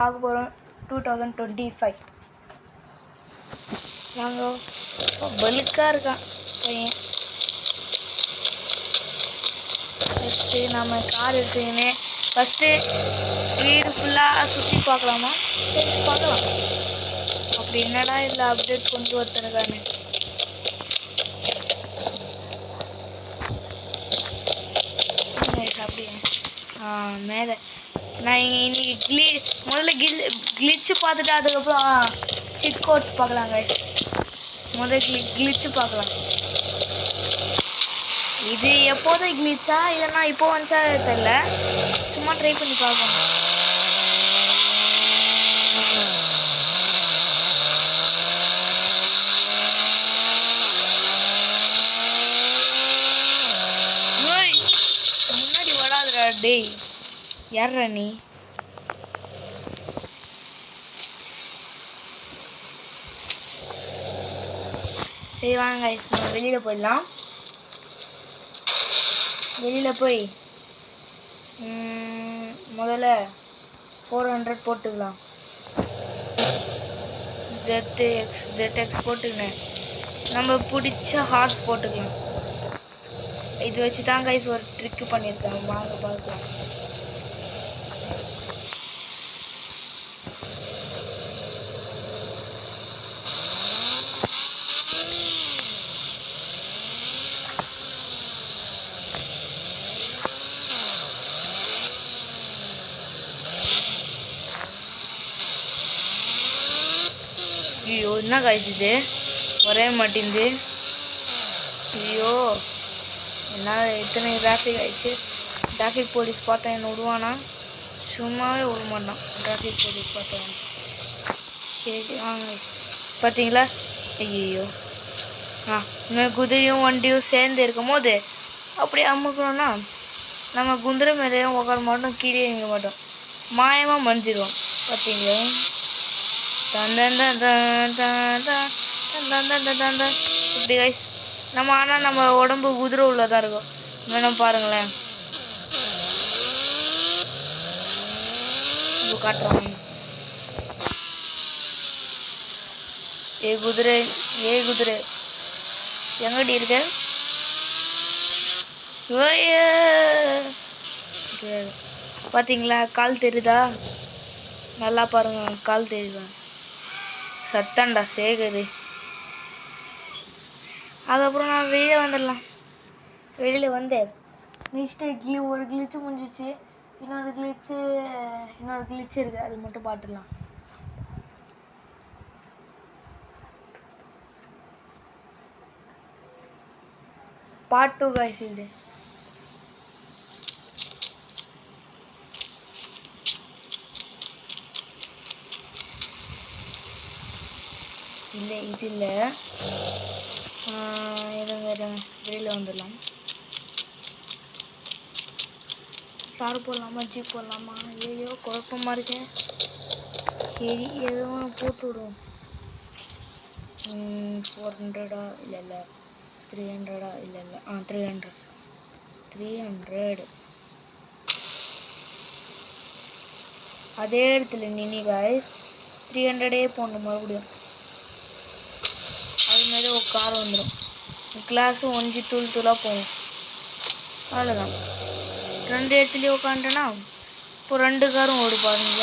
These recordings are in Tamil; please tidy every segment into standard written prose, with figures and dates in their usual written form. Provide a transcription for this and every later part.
பார்க்க போகிறோம் 2025. நாங்கள் பலுக்காக இருக்கான் பையன். ஃபஸ்ட்டு நம்ம கார் எடுத்துக்கினே ஃபஸ்ட்டு வீடு ஃபுல்லாக சுற்றி பார்க்கலாமா? சரி பார்க்கலாம். அப்படி என்னடா இல்லை அப்டேட் கொண்டு ஒருத்தருக்கானு. அப்படியே மேலே நான் இன்னைக்கு முதல்ல கிளிச்சு பார்த்துட்டு அதுக்கப்புறம் சிட் கோட்ஸ் பார்க்கலாம் கைஸ். முதல்ல கிளிச்சு பார்க்கலாம். இது எப்போதும் கிளிச்சா இல்லைன்னா இப்போ வந்துச்சா தெரியல, சும்மா ட்ரை பண்ணி பார்ப்போம். முன்னாடி வராதுடா டேய், யார்ரா நீ? சரி வாங்க நம்ம வெளியில் போயிடலாம். வெளியில் போய் முதல்ல 400 போட்டுக்கலாம். ZX போட்டுக்கினேன். நம்ம பிடிச்ச ஹார்ஸ் போட்டுக்கலாம். இது வச்சு தான் கைஸ் ஒரு ட்ரிக்கு பண்ணியிருக்காங்க, வாங்க பார்க்கலாம். ஐயோ என்ன கைஸ் இது வரவே மாட்டேங்குது. ஐயோ என்ன இத்தனை டிராஃபிக் ஆயிடுச்சு. டிராஃபிக் போலீஸ் பார்த்தா என்ன விடுவானா? சும்மாவே விட மாட்டான் டிராஃபிக் போலீஸ் பார்த்தா. சரி வாங்க பார்த்தீங்களா? ஐயோ இன்னும் குதிரையும் வண்டியும் சேர்ந்து இருக்கும் போது அப்படியே அமுக்கணும்னா நம்ம குதிரை மேலேயும் உட்கார மாட்டோம், கீழே இங்க மாட்டோம், மாயமாக மறைஞ்சிடுவோம். பார்த்தீங்களா? இப்படி கைஸ் நம்ம ஆனால் நம்ம உடம்பு குதிரை உள்ளதான் இருக்கும். வேணும் பாருங்களேன், காட்டுறோம். ஏ குதிரை எங்கடி இருக்க? பார்த்தீங்களா கால் தெரியுதா? நல்லா பாருங்க, கால் தெரியுதா? சத்தாண்டா சேகரு. அதுக்கப்புறம் நான் வெளியில் வந்துடலாம். வெளியில் வந்து நெக்ஸ்ட்டு ஒரு கிளிச்சு முடிஞ்சிச்சு, இன்னொரு கிளிச்சு இருக்குது, அது மட்டும் பார்த்துடலாம். Part 2 guys. இது இல்லை இது இல்லை, வெளியில் வந்துடலாம். கார் போடலாமா ஜீப் போடலாமா? ஐயோ குழப்பமாக இருக்கேன். சரி எதுவும் போட்டு விடுவோம். 400 இல்லை 300 இல்லை 300 அதே இடத்துல நின்னி காய்ஸ் 300 போடணும் மறுபடியும். அது மாதிரி ஒரு கார் வந்துடும், கிளாஸும் ஒஞ்சி தூளாக போகும். அவ்வளோதான். 2 இடத்துலையும் உட்காந்துட்டேன்னா இப்போ 2 காரும் ஓடு பாருங்க.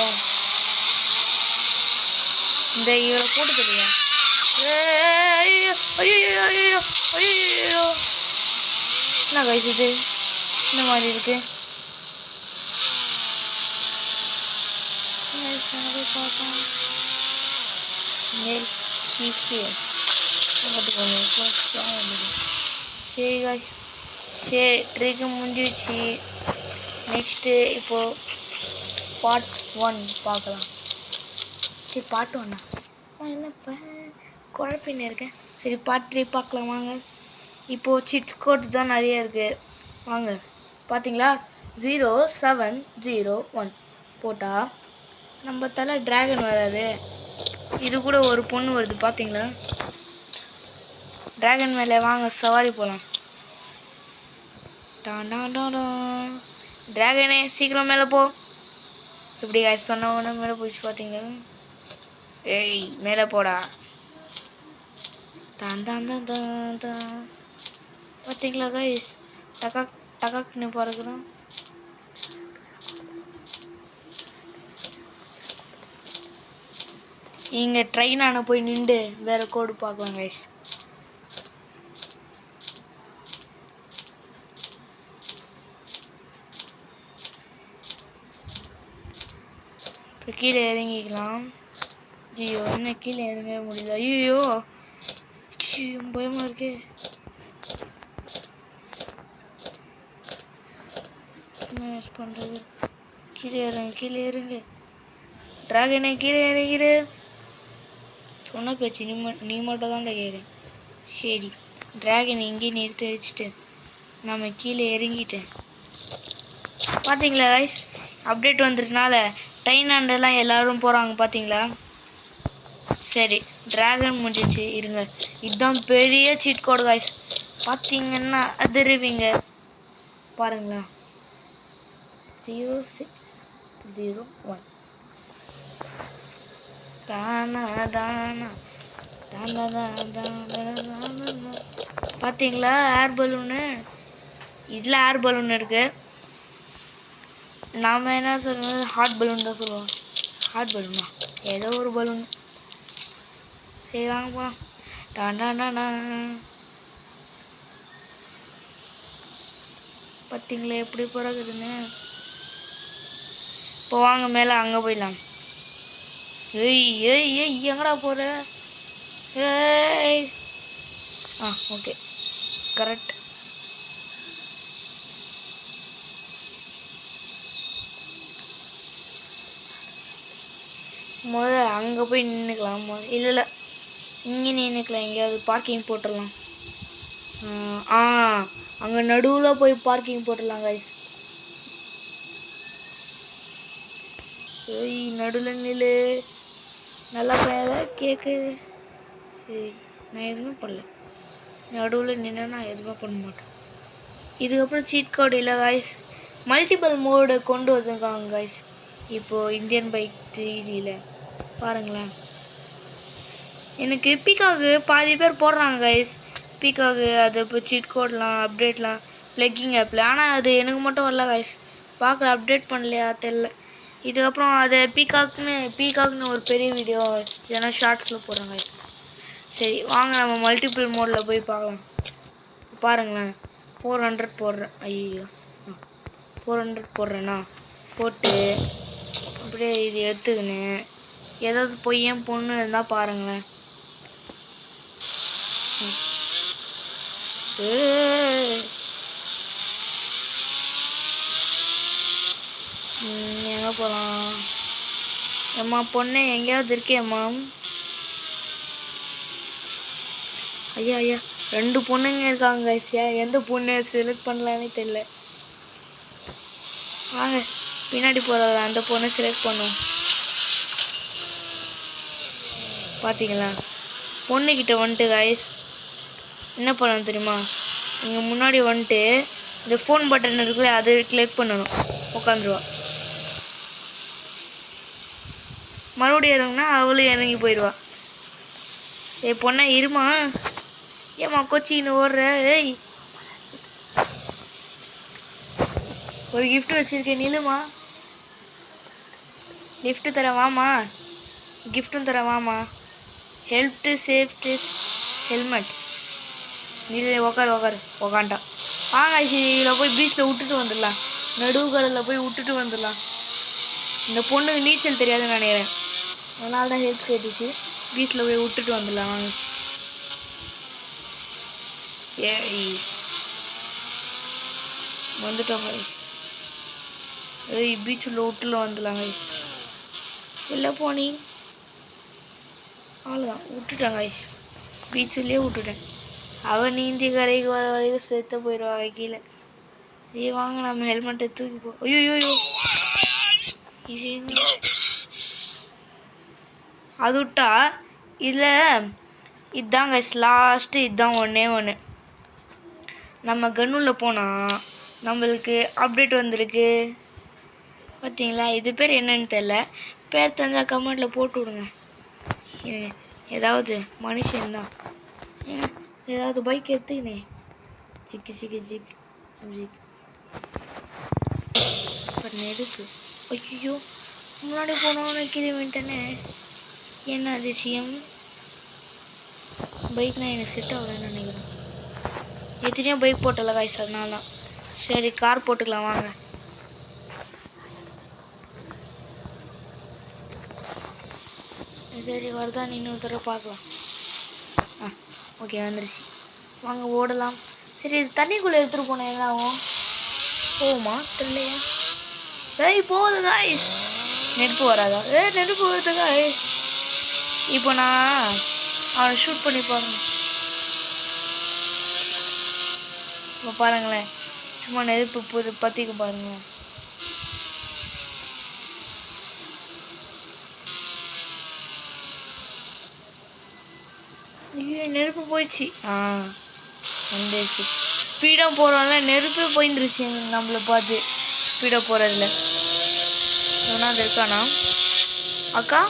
இந்த இவரை போட்டு தெரியும். ஐயோ என்ன கைஸ் இது இந்த மாதிரி இருக்கு? பார்க்கலாம். சரி காய்ஸ், சரி ட்ரிக்கு முடிஞ்சிடுச்சு. நெக்ஸ்ட்டு இப்போது பார்ட் 1 பார்க்கலாம். சரி பார்ட் 1 என்னப்பா குழப்பின்னு இருக்கேன். சரி பார்ட் 3 பார்க்கலாம் வாங்க. இப்போது சிட் கோட் தான் நிறைய இருக்குது வாங்க. பார்த்தீங்களா 0701 போட்டால் நம்ம தலை ட்ராகன் வராது. இது கூட ஒரு பொண்ணு வருது பார்த்தீங்களா? ட்ராகன் மேலே வாங்க சவாரி போகலாம். டாண்டா ட்ராகனே சீக்கிரம் மேலே போ. இப்படி கைஸ் சொன்ன உடனே மேலே போயிடுச்சு பார்த்தீங்களா? ஏய் மேலே போடா. தான் தான் தான் தான் தான் பார்த்தீங்களா கைஸ்? டகாக் டகாக்னு பறக்குறோம். இங்கே ட்ரெயினான போய் நின்று வேறு கோடு பார்க்கலாம் கைஸ். இப்போ கீழே இறங்கிக்கலாம். ஐயோ என்ன கீழே இறங்க முடியல. ஐயோ பயமாக இருக்கே. என்ன பண்ணுறது? கீழே இறங்கு ட்ராகனே கீழே இறங்கிடு. சொன்ன பேச்சு நீ மட்டும் தான் கேட்குறேன். சரி ட்ராகன் இங்கே நிறுத்தி வச்சுட்டு நம்ம கீழே இறங்கிட்டேன். பார்த்தீங்களா கைஸ்? அப்டேட் வந்ததுனால ட்ரெயின் ஆண்டெல்லாம் எல்லோரும் போகிறாங்க பார்த்தீங்களா? சரி ட்ராகன் முடிஞ்சிச்சு. இருங்க, இதுதான் பெரிய சீட் கோடு கைஸ். பார்த்தீங்கன்னா அதிருவீங்க. பாருங்களா 0601 தானா தானா தானா தானா. பார்த்தீங்களா ஏர் பலூனு? இதில் ஏர் பலூன் இருக்குது. நாம் என்ன சொல்லுவோம்? ஹாட் பலூன் தான் சொல்லுவோம். ஹாட் பலூனா ஏதோ ஒரு பலூன். சரி வாங்க போகலாம். டாண்டாண்டாண்ணா பார்த்தீங்களா எப்படி பிறகுதுன்னு? இப்போ வாங்க மேலே அங்கே போயிடலாம். ஏய் ஏய் ஏய் எங்கடா போகிற? ஏய் ஓகே கரெக்ட். முதல்ல அங்கே போய் நின்றுக்கலாம். இல்லை இங்கே நின்றுக்கலாம். எங்கேயாவது பார்க்கிங் போட்டுடலாம். அங்கே நடுவில் போய் பார்க்கிங் போட்டுடலாம் கைஸ். ஏய் நடுவில் நில்லு. நல்லா பேர கேட்கு. ஏய் நான் எதுவுமே பண்ணல. நடுவில் நின்று நான் எதுவுமே பண்ண மாட்டேன். இதுக்கப்புறம் சீட் கோடு இல்லை கைஸ். மல்டிபிள் மோடு கொண்டு வந்திருக்காங்க கைஸ். இப்போது இந்தியன் பைக் 3Dயில் பாருங்களேன். எனக்கு பீக்காக்கு பாதி பேர் போடுறாங்க கைஸ். பீக்காக்கு அது இப்போ சீட் கோட்லாம் அப்டேட்லாம் ப்ளக்கிங் ஆப்பில். ஆனால் அது எனக்கு மட்டும் வரல கைஸ். பார்க்க அப்டேட் பண்ணலையா தெரில. இதுக்கப்புறம் அது பீக்காக்னு ஒரு பெரிய வீடியோ ஏன்னா ஷார்ட்ஸில் போடுறேன் கைஸ். சரி வாங்க நம்ம மல்டிபிள் மோடில் போய் பார்க்கலாம். பாருங்களேன் 400 போடுறேன். ஐயோ 400 போடுறேண்ணா. போட்டு அப்படியே இது எடுத்துக்கின்னு ஏதாவது பொய்யன் பொண்ணு இருந்தால் பாருங்களேன். எங்கே போகலாம்? ஏம்மா பொண்ணு எங்கேயாவது இருக்கேம்மா? ஐயா 2 பொண்ணுங்க இருக்காங்க ஐசியா. எந்த பொண்ணு செலக்ட் பண்ணலான்னு தெரியல. வாங்க பின்னாடி போகிற அந்த பொண்ணை செலக்ட் பண்ணும். பார்த்தீங்களா பொண்ணுக்கிட்ட வந்துட்டு கைஸ் என்ன பண்ணணும் தெரியுமா? இங்கே முன்னாடி வந்துட்டு இந்த ஃபோன் பட்டன் இருக்குல்ல அது கிளிக் பண்ணணும். உட்காந்துருவா. மறுபடியும் இறங்குனா அவளும் இறங்கி போயிடுவா. பொண்ணா இருமா. ஏம்மா கொச்சின்னு ஓடுற? ஏய் ஒரு கிஃப்ட் வச்சுருக்கேன் நில்லுமா. கிஃப்ட்டு தரேன் வாமா. கிஃப்ட்டும் தரேன் வாமா. Help to safety helmet. நில்லு உக்காண்டா. வாங்க இதில் போய் பீச்சில் விட்டுட்டு வந்துடலாம். நடுவுக்கடலில் போய் விட்டுட்டு வந்துடலாம். இந்த பொண்ணுக்கு நீச்சல் தெரியாதுன்னு நினைக்கிறேன். அதனால தான் ஹெல்ப் கேட்டுச்சு. பீச்சில் போய் விட்டுட்டு வந்துடலாம் வாங்க. ஏய் வந்துட்டோம் கைஸ். ஏய் பீச்சில் விட்டுல வந்துடலாம் கைஸ். இல்லை போனி அவ்வளோதான் விட்டுட்டேன் கைஸ். பீச்சிலே விட்டுட்டேன். அவன் நீந்தி கரைக்கு வர வரைக்கும் செத்து போயிடுவாங்க கீழே. ஏய் வாங்க நம்ம ஹெல்மெட்டை தூக்கி போ. ஐயோ அது விட்டா இதில் இதுதான் கைஸ் லாஸ்ட்டு. இதுதான் ஒன்று நம்ம கன்னுள்ள போனால் நம்மளுக்கு அப்டேட் வந்திருக்கு. பார்த்தீங்களா? இது பேர் என்னன்னு தெரில. பேர் தெரிஞ்சால் கமெண்ட்டில் போட்டு விடுங்க. ஏதாவது மனுஷன்தான் ஏதாவது பைக் எடுத்துக்கினே சிக்கு சிக்கு ஜிக் ஜிக் இப்போ நெருப்பு. ஐயோ முன்னாடி போனவனே கீழே விட்டனே. என்ன அதிசயம். பைக்னால் எனக்கு செட் ஆகலன்னு நினைக்கிறேன். எத்தனையோ பைக் போட்டல காய்ஸ், அதனால தான். சரி கார் போட்டுக்கலாம் வாங்க. சரி வருதான் இன்னொரு தடவை பார்க்கலாம். ஓகே வந்துருச்சு, வாங்க ஓடலாம். சரி இது தண்ணிக்குள்ளே எடுத்துகிட்டு போனேன் என்ன ஆகும்? போகுமா தெரியலையா? போகுது காய்ஸ். நெருப்பு வராதா? நெருப்பு வருது காய்ஸ். இப்போ நான் அவனை ஷூட் பண்ணி பாருங்க. இப்போ பாருங்களேன், சும்மா நெருப்பு பற்றிக்க பாருங்களேன். நெருப்பு போயிடுச்சு. வந்துடுச்சு. ஸ்பீடாக போகிறோம்ல, நெருப்பே போயிருந்துருச்சு நம்மளை பார்த்து ஸ்பீடாக போகிறதில்ல. எவனாவது இருக்கானா? அக்கா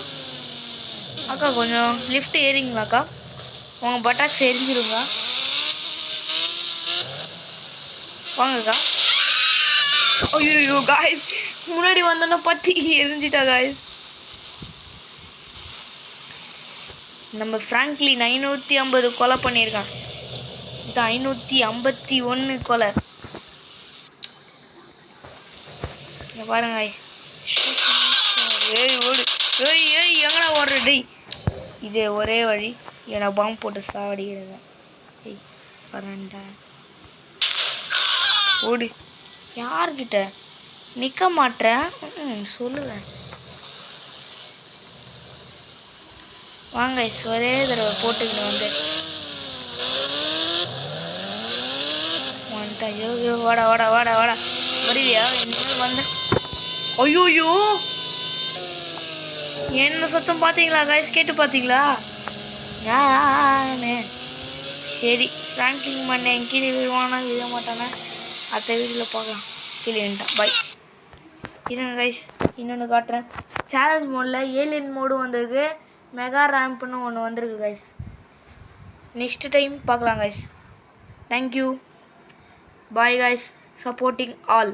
அக்கா கொஞ்சம் லிஃப்ட் ஏறிங்களாக்கா? உங்கள் பட்டாக்ஸ் எரிஞ்சிருங்க. வாங்கக்கா. ஐயோ காய்ஸ், முன்னாடி வந்தோன்னா பற்றி எரிஞ்சிட்டா காய்ஸ். நம்ம ஃப்ராங்க்லின் 550 கொலை பண்ணியிருக்கான். இது 551 கொலை. இங்கே பாருங்க காய்ஸ். ஓடு. எங்கடா ஓடுற டேய்? இது ஒரே வழி, என்னை பாம்பு போட்டு சாவடிக்கிறது. வரண்டா ஓடு. யார்கிட்ட நிற்க மாட்டேன் சொல்லுவேன். வாங்க ஒரே தடவை போட்டுக்கிட்டு வந்துட்டேன். ஐயோ வாடா வருவியா? இனிமேல் வந்தேன். ஐயோயோ என்ன சத்தம் பார்த்தீங்களா காய்ஸ்? கேட்டு பார்த்தீங்களா? சரி ஃப்ராங்க்லின் பண்ணேன். கீழே விழுவானா விழ மாட்டானே அடுத்த வீடியோவில் பார்க்கலாம். கீழே விழுந்துட்டான். பாய். இருங்க காய்ஸ், இன்னொன்று காட்டுறேன். சேலஞ்ச் மோடில் ஏலியன் மோடும் வந்திருக்கு, மெகா ரேம்ப்னு ஒன்று வந்திருக்கு கைஸ். நெக்ஸ்ட் டைம் பார்க்கலாம் guys. Thank you. Bye guys, supporting all.